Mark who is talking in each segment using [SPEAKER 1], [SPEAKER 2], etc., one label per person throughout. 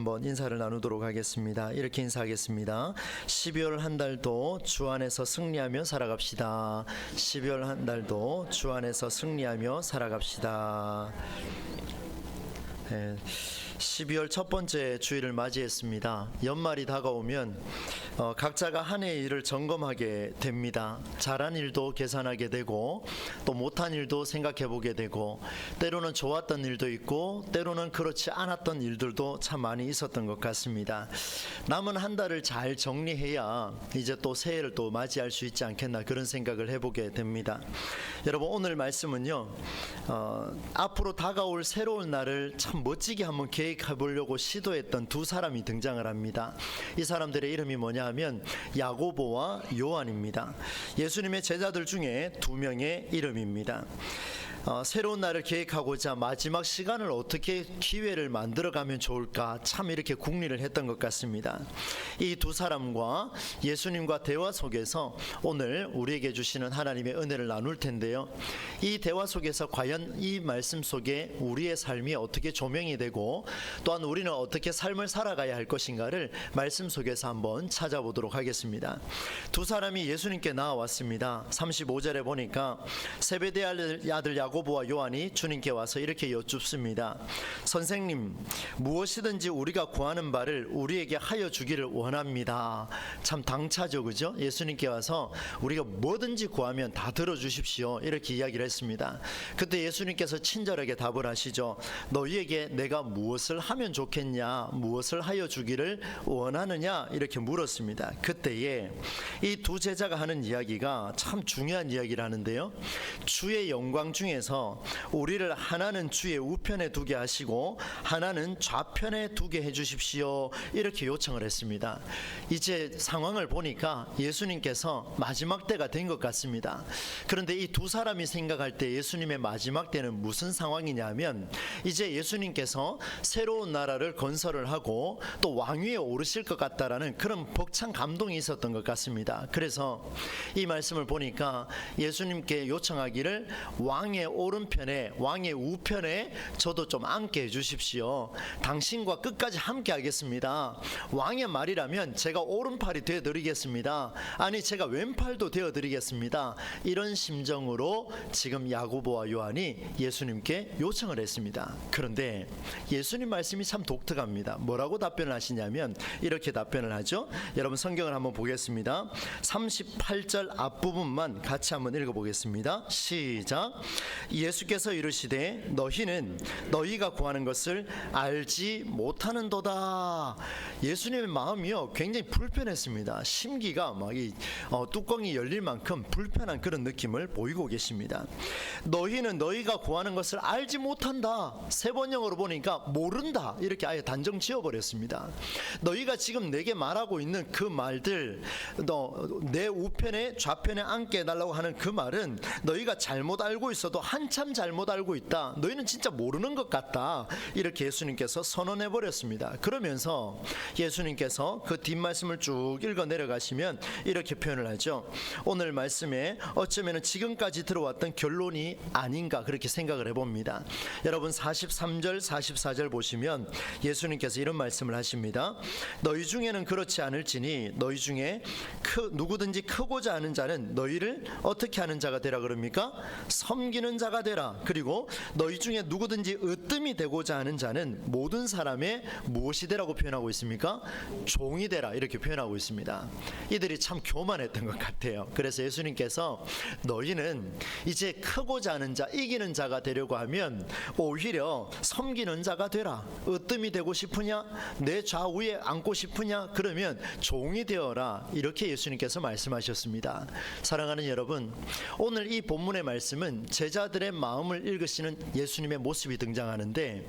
[SPEAKER 1] 한번 인사를 나누도록 하겠습니다. 이렇게 인사하겠습니다. 12월 한 달도 주 안에서 승리하며 살아갑시다. 12월 한 달도 주 안에서 승리하며 살아갑시다. 12월 첫 번째 주일을 맞이했습니다. 연말이 다가오면 각자가 한 해의 일을 점검하게 됩니다. 잘한 일도 계산하게 되고 또 못한 일도 생각해 보게 되고 때로는 좋았던 일도 있고 때로는 그렇지 않았던 일들도 참 많이 있었던 것 같습니다. 남은 한 달을 잘 정리해야 이제 또 새해를 또 맞이할 수 있지 않겠나 그런 생각을 해보게 됩니다. 여러분, 오늘 말씀은요, 앞으로 다가올 새로운 날을 참 멋지게 한번 계획해 보려고 시도했던 두 사람이 등장을 합니다. 이 사람들의 이름이 뭐냐 하면 야고보와 요한입니다. 예수님의 제자들 중에 두 명의 이름입니다. 새로운 날을 계획하고자 마지막 시간을 어떻게 기회를 만들어가면 좋을까 참 이렇게 궁리를 했던 것 같습니다. 이 두 사람과 예수님과 대화 속에서 오늘 우리에게 주시는 하나님의 은혜를 나눌 텐데요, 이 대화 속에서 과연 이 말씀 속에 우리의 삶이 어떻게 조명이 되고 또한 우리는 어떻게 삶을 살아가야 할 것인가를 말씀 속에서 한번 찾아보도록 하겠습니다. 두 사람이 예수님께 나와왔습니다. 35절에 보니까 세베대의 아들 야고보와 요한이 주님께 와서 이렇게 여쭙습니다. 선생님, 무엇이든지 우리가 구하는 바를 우리에게 하여 주기를 원합니다. 참 당차죠, 그죠? 예수님께 와서 우리가 뭐든지 구하면 다 들어주십시오, 이렇게 이야기를 했습니다. 그때 예수님께서 친절하게 답을 하시죠. 너희에게 내가 무엇을 하면 좋겠냐, 무엇을 하여 주기를 원하느냐, 이렇게 물었습니다. 그때에 이 두 제자가 하는 이야기가 참 중요한 이야기를 하는데요, 주의 영광 중에서 우리를 하나는 주의 우편에 두게 하시고 하나는 좌편에 두게 해주십시오, 이렇게 요청을 했습니다. 이제 상황을 보니까 예수님께서 마지막 때가 된 것 같습니다. 그런데 이 두 사람이 생각할 때 예수님의 마지막 때는 무슨 상황이냐면, 이제 예수님께서 새로운 나라를 건설을 하고 또 왕위에 오르실 것 같다라는 그런 벅찬 감동이 있었던 것 같습니다. 그래서 이 말씀을 보니까 예수님께 요청하기를 왕의 오른편에, 왕의 우편에 저도 좀 앉게 해주십시오. 당신과 끝까지 함께 하겠습니다. 왕의 말이라면 제가 오른팔이 되어드리겠습니다. 아니, 제가 왼팔도 되어드리겠습니다. 이런 심정으로 지금 야고보와 요한이 예수님께 요청을 했습니다. 그런데 예수님 말씀이 참 독특합니다. 뭐라고 답변을 하시냐면 이렇게 답변을 하죠. 여러분, 성경을 한번 보겠습니다. 38절 앞부분만 같이 한번 읽어보겠습니다. 시작. 예수께서 이르시되 너희는 너희가 구하는 것을 알지 못하는도다. 예수님의 마음이요 굉장히 불편했습니다. 심기가 막 뚜껑이 열릴 만큼 불편한 그런 느낌을 보이고 계십니다. 너희는 너희가 구하는 것을 알지 못한다. 세 번역으로 보니까 모른다, 이렇게 아예 단정 지어버렸습니다. 너희가 지금 내게 말하고 있는 그 말들, 내 우편에 좌편에 앉게 해달라고 하는 그 말은 너희가 잘못 알고 있어도 한참 잘못 알고 있다. 너희는 진짜 모르는 것 같다, 이렇게 예수님께서 선언해 버렸습니다. 그러면서 예수님께서 그 뒷말씀을 쭉 읽어 내려가시면 이렇게 표현을 하죠. 오늘 말씀에 어쩌면 지금까지 들어왔던 결론이 아닌가 그렇게 생각을 해봅니다. 여러분, 43절 44절 보시면 예수님께서 이런 말씀을 하십니다. 너희 중에는 그렇지 않을지니 너희 중에 누구든지 크고자 하는 자는 너희를 어떻게 하는 자가 되라 그럽니까? 섬기는 자가 되라. 그리고 너희 중에 누구든지 으뜸이 되고자 하는 자는 모든 사람의 무엇이 되라고 표현하고 있습니까? 종이 되라, 이렇게 표현하고 있습니다. 이들이 참 교만했던 것 같아요. 그래서 예수님께서 너희는 이제 크고자 하는 자, 이기는 자가 되려고 하면 오히려 섬기는 자가 되라. 으뜸이 되고 싶으냐? 내 좌우에 앉고 싶으냐? 그러면 종이 되어라, 이렇게 예수님께서 말씀하셨습니다. 사랑하는 여러분, 오늘 이 본문의 말씀은 제자들의 마음을 읽으시는 예수님의 모습이 등장하는데,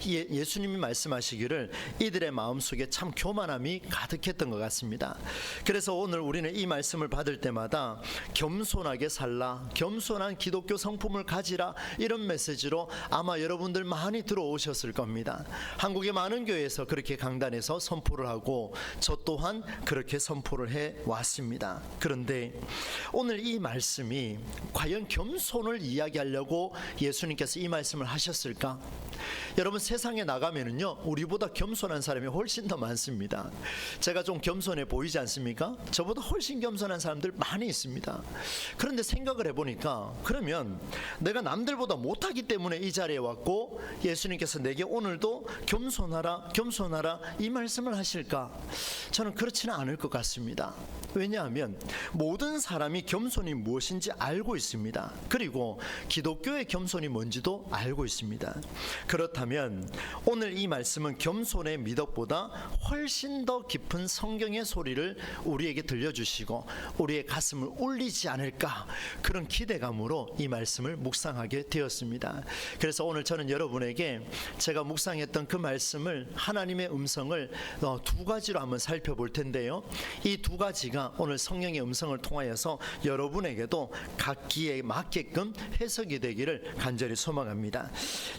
[SPEAKER 1] 예수님이 말씀하시기를 이들의 마음속에 참 교만함이 가득했던 것 같습니다. 그래서 오늘 우리는 이 말씀을 받을 때마다 겸손하게 살라, 겸손한 기독교 성품을 가지라, 이런 메시지로 아마 여러분들 많이 들어오셨을 겁니다. 한국의 많은 교회에서 그렇게 강단에서 선포를 하고 저 또한 그렇게 선포를 해왔습니다. 그런데 오늘 이 말씀이 과연 겸손을 이야기하는 이야기하려고 예수님께서 이 말씀을 하셨을까? 여러분, 세상에 나가면은요, 우리보다 겸손한 사람이 훨씬 더 많습니다. 제가 좀 겸손해 보이지 않습니까? 저보다 훨씬 겸손한 사람들 많이 있습니다. 그런데 생각을 해보니까, 그러면 내가 남들보다 못하기 때문에 이 자리에 왔고 예수님께서 내게 오늘도 겸손하라 겸손하라 이 말씀을 하실까? 저는 그렇지는 않을 것 같습니다. 왜냐하면 모든 사람이 겸손이 무엇인지 알고 있습니다. 그리고 기독교의 겸손이 뭔지도 알고 있습니다. 그렇다면 오늘 이 말씀은 겸손의 미덕보다 훨씬 더 깊은 성경의 소리를 우리에게 들려주시고 우리의 가슴을 울리지 않을까, 그런 기대감으로 이 말씀을 묵상하게 되었습니다. 그래서 오늘 저는 여러분에게 제가 묵상했던 그 말씀을, 하나님의 음성을 두 가지로 한번 살펴볼 텐데요, 이 두 가지가 오늘 성령의 음성을 통하여서 여러분에게도 각기에 맞게끔 해석이 되기를 간절히 소망합니다.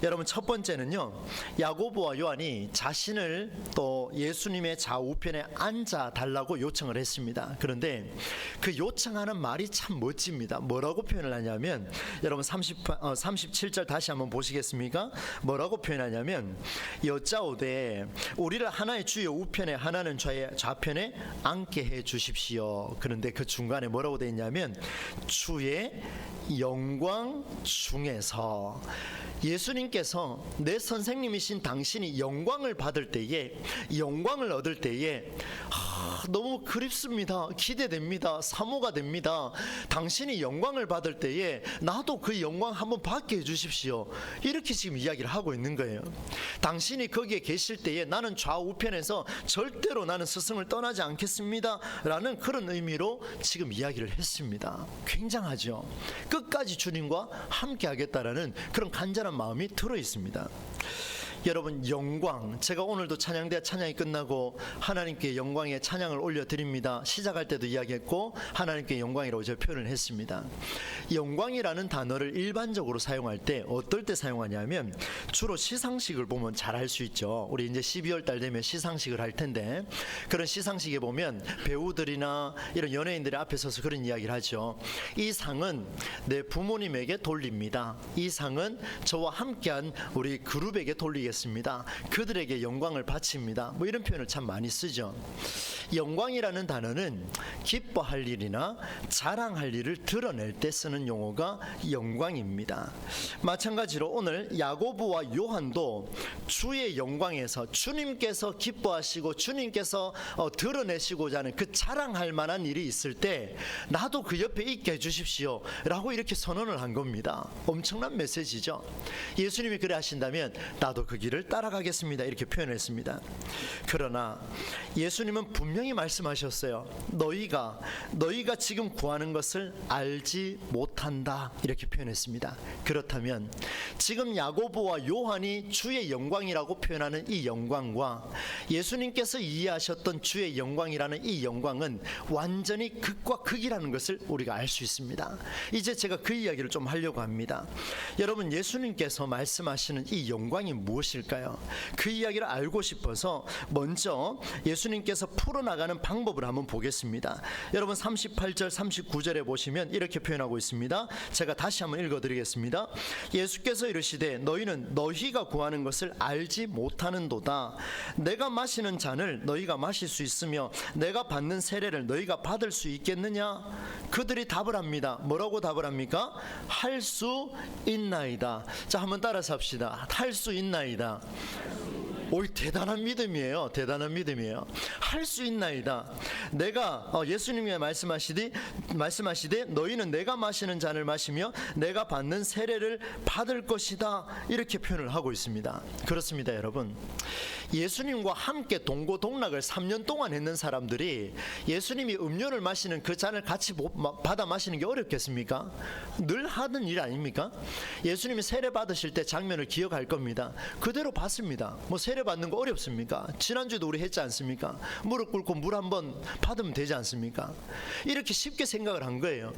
[SPEAKER 1] 여러분, 첫 번째는요, 야고보와 요한이 자신을 또 예수님의 좌우편에 앉아 달라고 요청을 했습니다. 그런데 그 요청하는 말이 참 멋집니다. 뭐라고 표현을 하냐면, 여러분 37절 다시 한번 보시겠습니까? 뭐라고 표현하냐면, 여짜오되 우리를 하나의 주의 우편에 하나는 좌편에 앉게 해 주십시오. 그런데 그 중간에 뭐라고 되어 있냐면, 주의 영광 중에서, 예수님께서 내 선생님이신 당신이 영광을 받을 때에, 영광을 얻을 때에 너무 그립습니다. 기대됩니다. 사모가 됩니다. 당신이 영광을 받을 때에 나도 그 영광 한번 받게 해주십시오. 이렇게 지금 이야기를 하고 있는 거예요. 당신이 거기에 계실 때에 나는 좌우편에서 절대로 나는 스승을 떠나지 않겠습니다 라는 그런 의미로 지금 이야기를 했습니다. 굉장하죠. 끝까지 주님과 함께 하겠다라는 그런 간절한 마음이 들어 있습니다. 여러분, 영광, 제가 오늘도 찬양대 찬양이 끝나고 하나님께 영광의 찬양을 올려드립니다 시작할 때도 이야기했고 하나님께 영광이라고 제가 표현을 했습니다. 영광이라는 단어를 일반적으로 사용할 때 어떨 때 사용하냐면, 주로 시상식을 보면 잘 알 수 있죠. 우리 이제 12월 달 되면 시상식을 할 텐데, 그런 시상식에 보면 배우들이나 이런 연예인들이 앞에 서서 그런 이야기를 하죠. 이 상은 내 부모님에게 돌립니다. 이 상은 저와 함께한 우리 그룹에게 돌리겠습니다. 그들에게 영광을 바칩니다. 뭐 이런 표현을 참 많이 쓰죠. 영광이라는 단어는 기뻐할 일이나 자랑할 일을 드러낼 때 쓰는 용어가 영광입니다. 마찬가지로 오늘 야고보와 요한도 주의 영광에서, 주님께서 기뻐하시고 주님께서 드러내시고자 하는 그 자랑할 만한 일이 있을 때 나도 그 옆에 있게 해주십시오 라고 이렇게 선언을 한 겁니다. 엄청난 메시지죠. 예수님이 그래 하신다면 나도 그 길을 따라가겠습니다 이렇게 표현했습니다. 그러나 예수님은 분명히 말씀하셨어요. 너희가 지금 구하는 것을 알지 못한다 이렇게 표현했습니다. 그렇다면 지금 야고보와 요한이 주의 영광이라고 표현하는 이 영광과 예수님께서 이해하셨던 주의 영광이라는 이 영광은 완전히 극과 극이라는 것을 우리가 알 수 있습니다. 이제 제가 그 이야기를 좀 하려고 합니다. 여러분, 예수님께서 말씀하시는 이 영광이 무엇일까요? 그 이야기를 알고 싶어서 먼저 예수님께서 풀어나가는 방법을 한번 보겠습니다. 여러분 38절 39절에 보시면 이렇게 표현하고 있습니다. 제가 다시 한번 읽어드리겠습니다. 예수께서 이르시되 너희는 너희가 구하는 것을 알지 못하는도다. 내가 마시는 잔을 너희가 마실 수 있으며 내가 받는 세례를 너희가 받을 수 있겠느냐? 그들이 답을 합니다. 뭐라고 답을 합니까? 할 수 있나이다. 자, 한번 따라서 합시다. 할 수 있나이다. 오, 대단한 믿음이에요. 대단한 믿음이에요. 할 수 있나이다. 내가 예수님이 말씀하시되 너희는 내가 마시는 잔을 마시며 내가 받는 세례를 받을 것이다 이렇게 표현을 하고 있습니다. 그렇습니다, 여러분. 예수님과 함께 동고동락을 3년 동안 했는 사람들이 예수님이 음료를 마시는 그 잔을 같이 받아 마시는 게 어렵겠습니까? 늘 하던 일 아닙니까? 예수님이 세례 받으실 때 장면을 기억할 겁니다. 그대로 봤습니다. 뭐 세례 세례 받는 거 어렵습니까? 지난주에도 우리 했지 않습니까? 무릎 꿇고 물 한번 받으면 되지 않습니까? 이렇게 쉽게 생각을 한 거예요.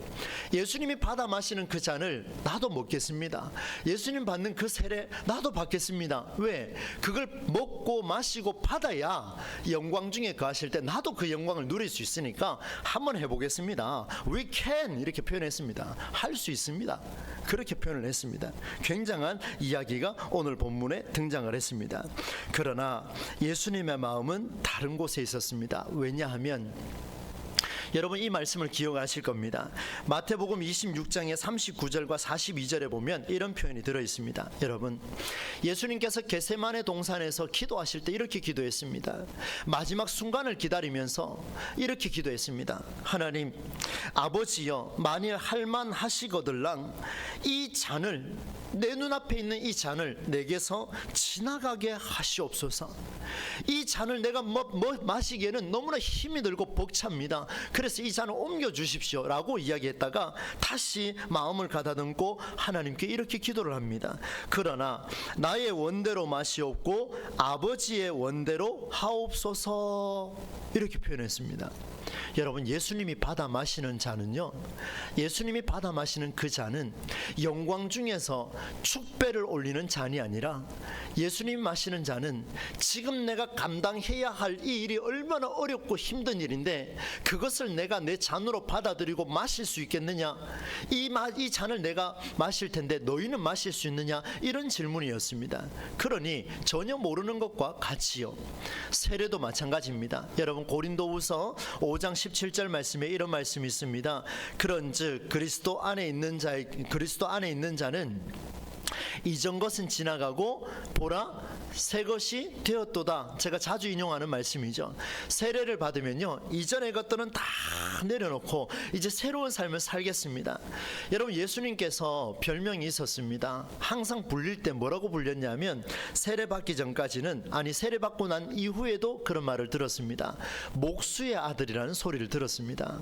[SPEAKER 1] 예수님이 받아 마시는 그 잔을 나도 먹겠습니다. 예수님 받는 그 세례 나도 받겠습니다. 왜? 그걸 먹고 마시고 받아야 영광 중에 거하실 때 나도 그 영광을 누릴 수 있으니까 한번 해보겠습니다. We can 이렇게 표현했습니다. 할 수 있습니다. 그렇게 표현을 했습니다. 굉장한 이야기가 오늘 본문에 등장을 했습니다. 그러나 예수님의 마음은 다른 곳에 있었습니다. 왜냐하면 여러분 이 말씀을 기억하실 겁니다. 마태복음 26장의 39절과 42절에 보면 이런 표현이 들어있습니다. 여러분, 예수님께서 겟세마네 동산에서 기도하실 때 이렇게 기도했습니다. 마지막 순간을 기다리면서 이렇게 기도했습니다. 하나님, 아버지여, 만일 할만하시거들랑 이 잔을, 내 눈앞에 있는 이 잔을 내게서 지나가게 하시옵소서. 이 잔을 내가 마시기에는 너무나 힘이 들고 벅찹니다. 그래서 이 잔을 옮겨주십시오 라고 이야기했다가 다시 마음을 가다듬고 하나님께 이렇게 기도를 합니다. 그러나 나의 원대로 마시옵고 아버지의 원대로 하옵소서 이렇게 표현했습니다. 여러분, 예수님이 받아 마시는 잔은요, 예수님이 받아 마시는 그 잔은 영광 중에서 축배를 올리는 잔이 아니라 예수님이 마시는 잔은 지금 내가 감당해야 할 이 일이 얼마나 어렵고 힘든 일인데 그것을 내가 내 잔으로 받아들이고 마실 수 있겠느냐, 이 잔을 내가 마실 텐데 너희는 마실 수 있느냐, 이런 질문이었습니다. 그러니 전혀 모르는 것과 같이요, 세례도 마찬가지입니다. 여러분, 고린도후서 5장 17절 말씀에 이런 말씀이 있습니다. 그런즉 그리스도 안에 있는 자는 이전 것은 지나가고 보라 새 것이 되었도다. 제가 자주 인용하는 말씀이죠. 세례를 받으면요, 이전의 것들은 다 내려놓고 이제 새로운 삶을 살겠습니다. 여러분, 예수님께서 별명이 있었습니다. 항상 불릴 때 뭐라고 불렸냐면, 세례 받기 전까지는, 아니 세례 받고 난 이후에도 그런 말을 들었습니다. 목수의 아들이라는 소리를 들었습니다.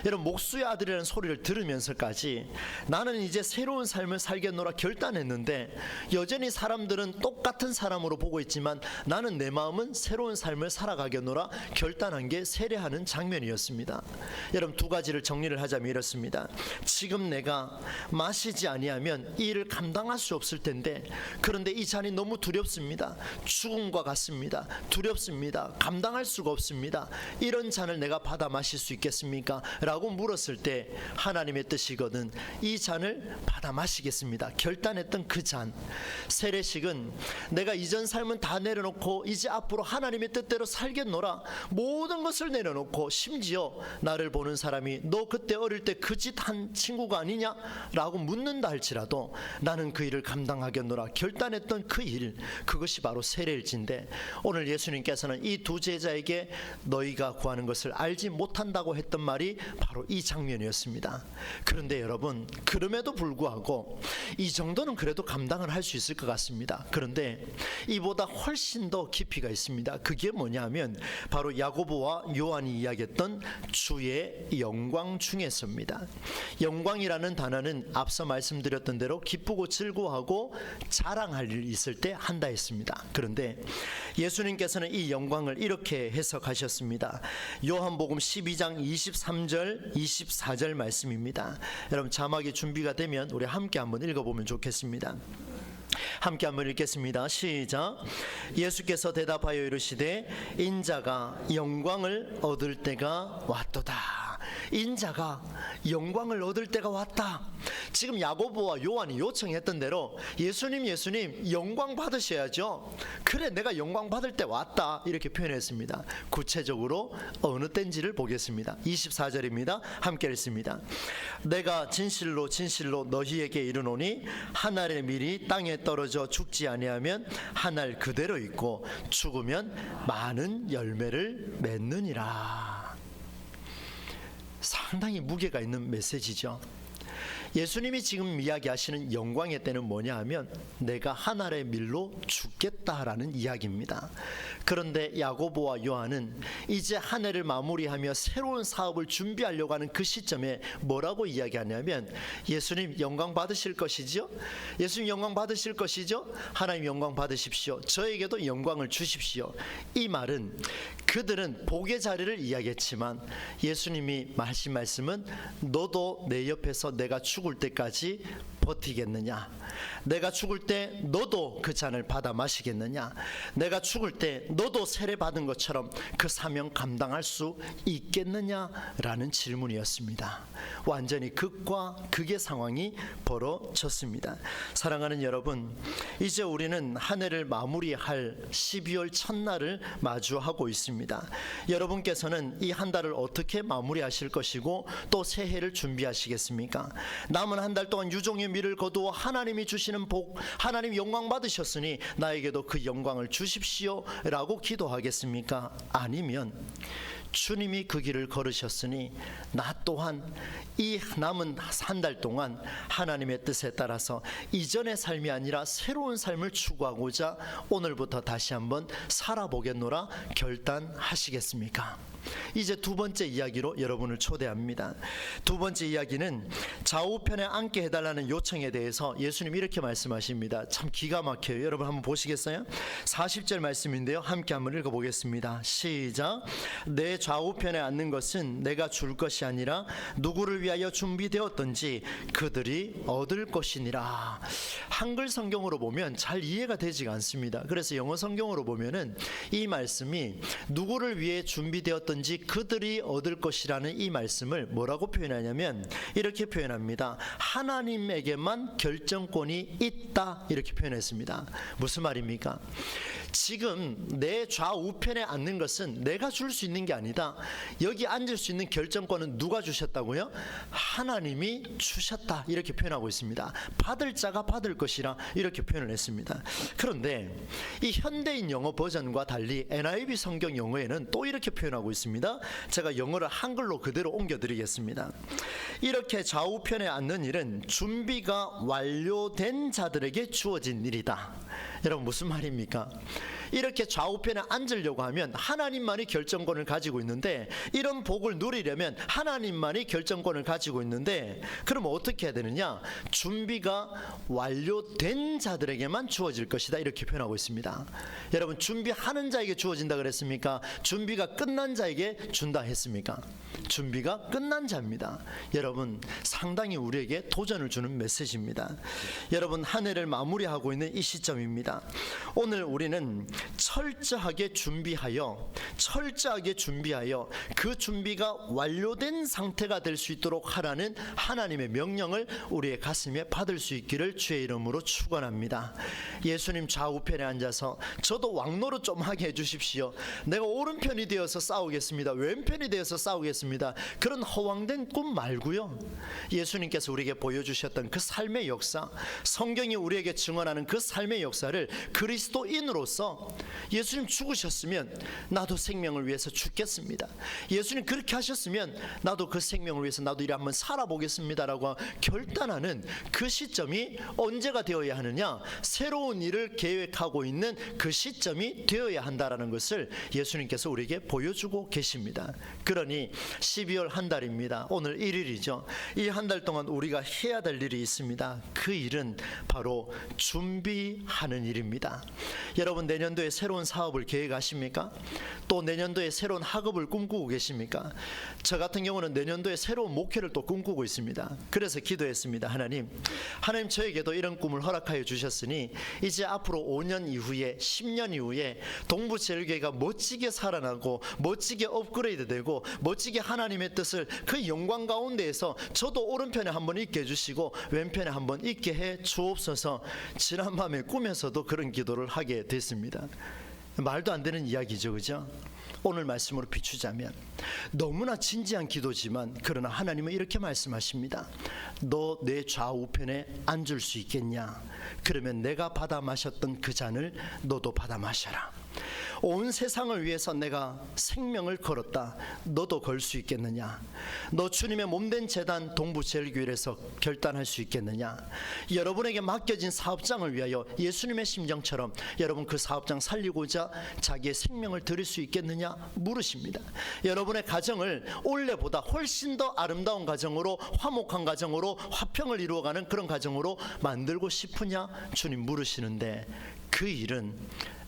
[SPEAKER 1] 여러분, 목수의 아들이라는 소리를 들으면서까지 나는 이제 새로운 삶을 살겠노라 결단했는데 여전히 사람들은 똑같은 사람으로 보고 있지만 나는 내 마음은 새로운 삶을 살아가겠노라 결단한 게 세례하는 장면이었습니다. 여러분, 두 가지를 정리를 하자면 이렇습니다. 지금 내가 마시지 아니하면 이 일을 감당할 수 없을 텐데, 그런데 이 잔이 너무 두렵습니다. 죽음과 같습니다. 두렵습니다. 감당할 수가 없습니다. 이런 잔을 내가 받아 마실 수 있겠습니까? 라고 물었을 때 하나님의 뜻이거든 이 잔을 받아 마시겠습니다. 결단했던 그 잔, 세례식은 내가 이전 삶은 다 내려놓고 이제 앞으로 하나님의 뜻대로 살겠노라, 모든 것을 내려놓고 심지어 나를 보는 사람이 너 그때 어릴 때 그 짓 한 친구가 아니냐? 라고 묻는다 할지라도 나는 그 일을 감당하겠노라 결단했던 그 일, 그것이 바로 세례일진데, 오늘 예수님께서는 이 두 제자에게 너희가 구하는 것을 알지 못한다고 했던 말이 바로 이 장면이었습니다. 그런데 여러분, 그럼에도 불구하고 이 정도는 그래도 감당을 할 수 있을 것 같습니다. 그런데 이보다 훨씬 더 깊이가 있습니다. 그게 뭐냐면 바로 야고보와 요한이 이야기했던 주의 영광 중에서입니다. 영광이라는 단어는 앞서 말씀드렸던 대로 기쁘고 즐거워하고 자랑할 일 있을 때 한다 했습니다. 그런데 예수님께서는 이 영광을 이렇게 해석하셨습니다. 요한복음 12장 23절 24절 말씀입니다. 여러분, 자막이 준비가 되면 우리 함께 한번 읽어보면 좋겠습니다. 함께 한번 읽겠습니다. 시작. 예수께서 대답하여 이르시되 인자가 영광을 얻을 때가 왔도다. 인자가 영광을 얻을 때가 왔다. 지금 야고보와 요한이 요청했던 대로 예수님 영광 받으셔야죠. 그래, 내가 영광 받을 때 왔다, 이렇게 표현했습니다. 구체적으로 어느 때인지를 보겠습니다. 24절입니다. 함께 읽습니다. 내가 진실로 너희에게 이르노니 한 알의 밀이 땅에 떨어져 죽지 아니하면 한 알 그대로 있고 죽으면 많은 열매를 맺느니라. 상당히 무게가 있는 메시지죠. 예수님이 지금 이야기하시는 영광의 때는 뭐냐 하면 내가 한 알의 밀로 죽겠다라는 이야기입니다. 그런데 야고보와 요한은 이제 한 해를 마무리하며 새로운 사업을 준비하려고 하는 그 시점에 뭐라고 이야기하냐면 예수님 영광 받으실 것이죠? 예수님 영광 받으실 것이죠? 하나님 영광 받으십시오. 저에게도 영광을 주십시오. 이 말은 그들은 복의 자리를 이야기했지만 예수님이 하신 말씀은 너도 내 옆에서 내가 죽을 때까지 버티겠느냐? 내가 죽을 때 너도 그 잔을 받아 마시겠느냐? 내가 죽을 때 너도 세례 받은 것처럼 그 사명 감당할 수 있겠느냐라는 질문이었습니다. 완전히 극과 극의 상황이 벌어졌습니다. 사랑하는 여러분, 이제 우리는 한 해를 마무리할 12월 첫날을 마주하고 있습니다. 여러분께서는 이 한 달을 어떻게 마무리하실 것이고 또 새해를 준비하시겠습니까? 남은 한 달 동안 유종의 미를 거두어 하나님이 주시는 복, 하나님 영광 받으셨으니 나에게도 그 영광을 주십시오 라고 기도하겠습니까? 아니면 주님이 그 길을 걸으셨으니 나 또한 이 남은 한 달 동안 하나님의 뜻에 따라서 이전의 삶이 아니라 새로운 삶을 추구하고자 오늘부터 다시 한번 살아보겠노라 결단하시겠습니까? 이제 두 번째 이야기로 여러분을 초대합니다. 두 번째 이야기는 좌우편에 앉게 해달라는 요청에 대해서 예수님이 이렇게 말씀하십니다. 참 기가 막혀요. 여러분 한번 보시겠어요? 40절 말씀인데요, 함께 한번 읽어보겠습니다. 시작. 내 좌우편에 앉는 것은 내가 줄 것이 아니라 누구를 위하여 준비되었던지 그들이 얻을 것이니라. 한글 성경으로 보면 잘 이해가 되지가 않습니다. 그래서 영어 성경으로 보면은 이 말씀이 누구를 위해 준비되었던지 그들이 얻을 것이라는 이 말씀을 뭐라고 표현하냐면 이렇게 표현합니다. 하나님에게만 결정권이 있다, 이렇게 표현했습니다. 무슨 말입니까? 지금 내 좌우편에 앉는 것은 내가 줄 수 있는 게 아니다. 여기 앉을 수 있는 결정권은 누가 주셨다고요? 하나님이 주셨다, 이렇게 표현하고 있습니다. 받을 자가 받을 것이라 이렇게 표현을 했습니다. 그런데 이 현대인 영어 버전과 달리 NIV 성경 영어에는 또 이렇게 표현하고 있습니다. 제가 영어를 한글로 그대로 옮겨드리겠습니다. 이렇게 좌우편에 앉는 일은 준비가 완료된 자들에게 주어진 일이다. 여러분 무슨 말입니까? 이렇게 좌우편에 앉으려고 하면 하나님만이 결정권을 가지고 있는데, 이런 복을 누리려면 하나님만이 결정권을 가지고 있는데, 그럼 어떻게 해야 되느냐? 준비가 완료된 자들에게만 주어질 것이다, 이렇게 표현하고 있습니다. 여러분 준비하는 자에게 주어진다 그랬습니까? 준비가 끝난 자에게 준다 했습니까? 준비가 끝난 자입니다. 여러분 상당히 우리에게 도전을 주는 메시지입니다. 여러분 한 해를 마무리하고 있는 이 시점입니다. 오늘 우리는 철저하게 준비하여 그 준비가 완료된 상태가 될 수 있도록 하라는 하나님의 명령을 우리의 가슴에 받을 수 있기를 주의 이름으로 축원합니다. 예수님 좌우편에 앉아서 저도 왕노릇 좀 하게 해주십시오. 내가 오른편이 되어서 싸우겠습니다, 왼편이 되어서 싸우겠습니다, 그런 허황된 꿈 말고요, 예수님께서 우리에게 보여주셨던 그 삶의 역사, 성경이 우리에게 증언하는 그 삶의 역사를 그리스도인으로서 예수님 죽으셨으면 나도 생명을 위해서 죽겠습니다, 예수님 그렇게 하셨으면 나도 그 생명을 위해서 나도 이래 한번 살아보겠습니다라고 결단하는 그 시점이 언제가 되어야 하느냐? 새로운 일을 계획하고 있는 그 시점이 되어야 한다라는 것을 예수님께서 우리에게 보여주고 계십니다. 그러니 12월 한 달입니다. 오늘 1일이죠. 이 한 달 동안 우리가 해야 될 일이 있습니다. 그 일은 바로 준비하는 일입니다. 여러분 내년도에 새로운 사업을 계획하십니까? 또 내년도에 새로운 학업을 꿈꾸고 계십니까? 저 같은 경우는 내년도에 새로운 목표를 또 꿈꾸고 있습니다. 그래서 기도했습니다. 하나님 저에게도 이런 꿈을 허락하여 주셨으니 이제 앞으로 5년 이후에 10년 이후에 동부제일교회가 멋지게 살아나고 멋지게 업그레이드되고 멋지게 하나님의 뜻을 그 영광 가운데에서 저도 오른편에 한번 있게 해주시고 왼편에 한번 있게 해 주옵소서. 지난밤에 꿈에서도 그런 기도를 하게 됐습니다. 말도 안 되는 이야기죠, 그죠? 오늘 말씀으로 비추자면 너무나 진지한 기도지만, 그러나 하나님은 이렇게 말씀하십니다. 너 내 좌우편에 앉을 수 있겠냐? 그러면 내가 받아 마셨던 그 잔을 너도 받아 마셔라.
[SPEAKER 2] 온 세상을 위해서 내가 생명을 걸었다. 너도 걸 수 있겠느냐? 너 주님의 몸된 재단 동부제일교회에서 결단할 수 있겠느냐? 여러분에게 맡겨진 사업장을 위하여 예수님의 심정처럼 여러분 그 사업장 살리고자 자기의 생명을 드릴 수 있겠느냐? 물으십니다. 여러분의 가정을 올해보다 훨씬 더 아름다운 가정으로, 화목한 가정으로, 화평을 이루어가는 그런 가정으로 만들고 싶으냐? 주님 물으시는데, 그 일은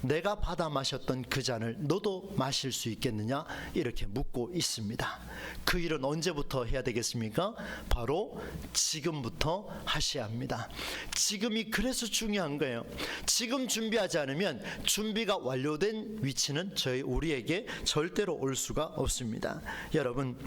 [SPEAKER 2] 내가 받아 마셨던 그 잔을 너도 마실 수 있겠느냐? 이렇게 묻고 있습니다. 그 일은 언제부터 해야 되겠습니까? 바로 지금부터 하셔야 합니다. 지금이 그래서 중요한 거예요. 지금 준비하지 않으면 준비가 완료된 위치는 우리에게 절대로 올 수가 없습니다. 여러분,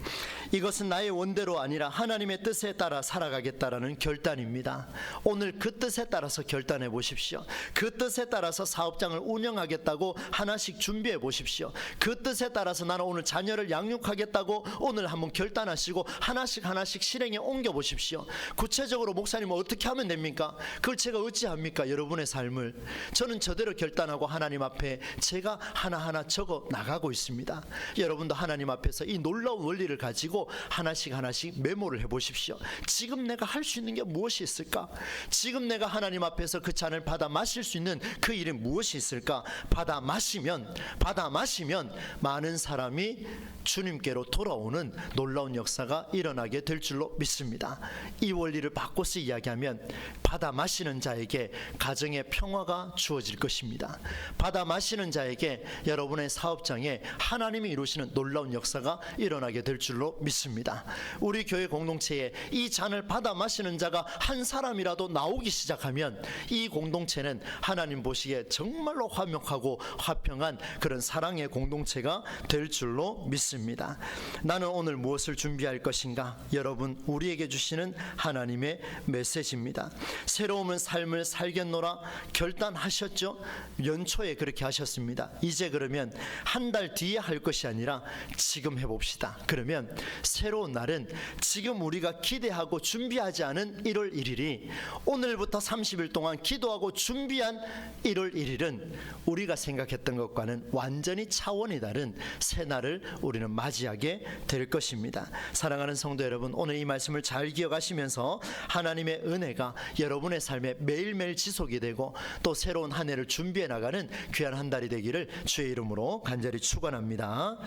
[SPEAKER 2] 이것은 나의 원대로 아니라 하나님의 뜻에 따라 살아가겠다라는 결단입니다. 오늘 그 뜻에 따라서 결단해 보십시오. 그 뜻에 따라서 사업장을 운영하겠다고 하나씩 준비해 보십시오. 그 뜻에 따라서 나는 오늘 자녀를 양육하겠다고 오늘 한번 결단하시고 하나씩 실행에 옮겨 보십시오. 구체적으로 목사님 어떻게 하면 됩니까? 그걸 제가 어찌합니까? 여러분의 삶을 저는 저대로 결단하고 하나님 앞에 제가 하나하나 적어 나가고 있습니다. 여러분도 하나님 앞에서 이 놀라운 원리를 가지고 하나씩 메모를 해 보십시오. 지금 내가 할 수 있는 게 무엇이 있을까? 지금 내가 하나님 앞에서 그 잔을 받아 마실 수 있는 그 일이 무엇이 있을까? 받아 마시면 많은 사람이 주님께로 돌아오는 놀라운 역사가 일어나게 될 줄로 믿습니다. 이 원리를 바꿔서 이야기하면 받아 마시는 자에게 가정의 평화가 주어질 것입니다. 받아 마시는 자에게 여러분의 사업장에 하나님이 이루시는 놀라운 역사가 일어나게 될 줄로 믿습니다. 우리 교회 공동체에 이 잔을 받아 마시는 자가 한 사람이라도 나오기 시작하면 이 공동체는 하나님 보시기에 정말로 화목하고 화평한 그런 사랑의 공동체가 될 줄로 믿습니다. 나는 오늘 무엇을 준비할 것인가? 여러분, 우리에게 주시는 하나님의 메시지입니다. 새로운 삶을 살겠노라 결단하셨죠? 연초에 그렇게 하셨습니다. 이제 그러면 한 달 뒤에 할 것이 아니라 지금 해봅시다. 그러면 새로운 날은 지금 우리가 기대하고 준비하지 않은 1월 1일이 오늘부터 30일 동안 기도하고 준비한 1월 1일은 우리가 생각했던 것과는 완전히 차원이 다른 새날을 우리는 맞이하게 될 것입니다. 사랑하는 성도 여러분, 오늘 이 말씀을 잘 기억하시면서 하나님의 은혜가 여러분의 삶에 매일매일 지속이 되고 또 새로운 한 해를 준비해 나가는 귀한 한 달이 되기를 주의 이름으로 간절히 축원합니다.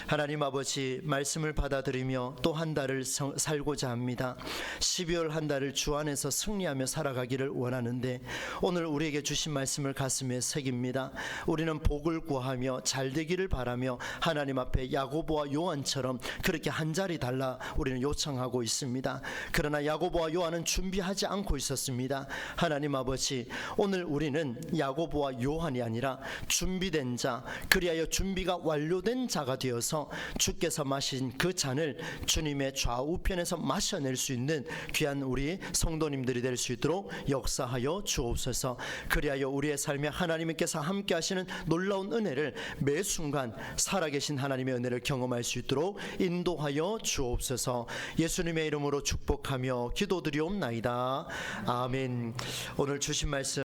[SPEAKER 2] 하나님 아버지, 말씀을 받아들이며 또 한 달을 살고자 합니다. 12월 한 달을 주 안에서 승리하며 살아가기를 원하는데 오늘 우리에게 주신 말씀을 가슴에 새깁니다. 우리는 복을 구하며 잘 되기를 바라며 하나님 앞에 야고보와 요한처럼 그렇게 한 자리 달라 우리는 요청하고 있습니다. 그러나 야고보와 요한은 준비하지 않고 있었습니다. 하나님 아버지, 오늘 우리는 야고보와 요한이 아니라 준비된 자, 그리하여 준비가 완료된 자가 되어서 주께서 마신 그 잔을 주님의 좌우편에서 마셔낼 수 있는 귀한 우리 성도님들이 될 수 있도록 역사하여 주옵소서. 그리하여 우리의 삶에 하나님께서 함께 하시는 놀라운 은혜를 매 순간 살아계신 하나님의 은혜를 경험할 수 있도록 인도하여 주옵소서. 예수님의 이름으로 축복하며 기도드리옵나이다. 아멘. 오늘 주신 말씀